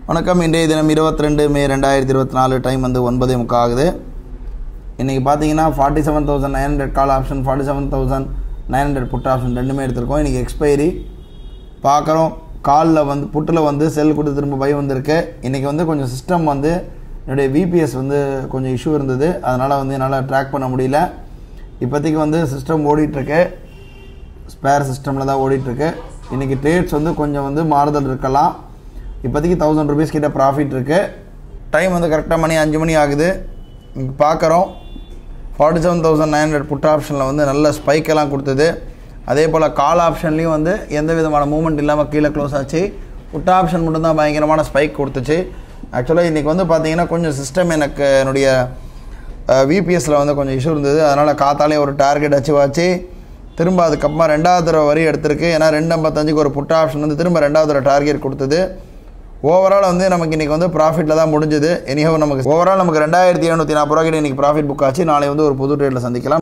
வணக்கம். இன்றைய தினம் 22 மே 2024. டைம் வந்து 9:30 ஆகுது. இன்றைக்கி பார்த்தீங்கன்னா 47,900 கால் ஆப்ஷன், 47,900 புட் ஆப்ஷன் ரெண்டுமே எடுத்திருக்கோம். இன்றைக்கி எக்ஸ்பைரி பார்க்குறோம். காலில் வந்து புட்டில் வந்து செல் கொடுத்து திரும்ப பை வந்திருக்கு. இன்றைக்கி வந்து கொஞ்சம் சிஸ்டம் வந்து என்னுடைய விபிஎஸ் வந்து கொஞ்சம் இஷ்யூ இருந்தது, அதனால் வந்து என்னால் ட்ராக் பண்ண முடியல. இப்போதைக்கு வந்து சிஸ்டம் ஓடிட்டுருக்கு, ஸ்பேர் சிஸ்டமில் தான் ஓடிட்டுருக்கு. இன்றைக்கி ட்ரேட்ஸ் வந்து கொஞ்சம் வந்து மாறுதல் இருக்கலாம். இப்போதைக்கு 1000 rupees கிட்ட ப்ராஃபிட் இருக்குது. டைம் வந்து கரெக்டாக மணி 5 மணி ஆகுது. இங்கே பார்க்குறோம் 47,900 புட் ஆப்ஷனில் வந்து நல்ல ஸ்பைக்கெல்லாம் கொடுத்தது. அதே போல் கால் ஆப்ஷன்லேயும் வந்து எந்த விதமான மூவ்மெண்ட் இல்லாமல் கீழே க்ளோஸ் ஆச்சு. புட் ஆப்ஷன் மட்டும்தான் பயங்கரமான ஸ்பைக் கொடுத்துச்சு. ஆக்சுவலாக இன்றைக்கி வந்து பார்த்திங்கன்னா கொஞ்சம் சிஸ்டம் எனக்கு என்னுடைய விபிஎஸில் வந்து கொஞ்சம் இஷ்யூ இருந்தது, அதனால் காத்தாலே ஒரு டார்கெட் அச்சீவ் ஆச்சு. திரும்ப அதுக்கப்புறமா ரெண்டாவது தடவை வரி எடுத்திருக்கு. ஏன்னா 2.55 ஒரு புட் ஆப்ஷன் வந்து திரும்ப ரெண்டாவது தடவை டார்கெட் கொடுத்தது. ஓவரால் வந்து நமக்கு இன்றைக்கி வந்து ப்ராஃபிட்டில் தான் முடிஞ்சுது. எனிஹோ நமக்கு ஓவரால் நமக்கு 2,740 ரூபா கிட்ட இன்றைக்கி ப்ராஃபிட் புக் ஆச்சு. நாளை வந்து ஒரு புது ட்ரேடில் சந்திக்கலாம்.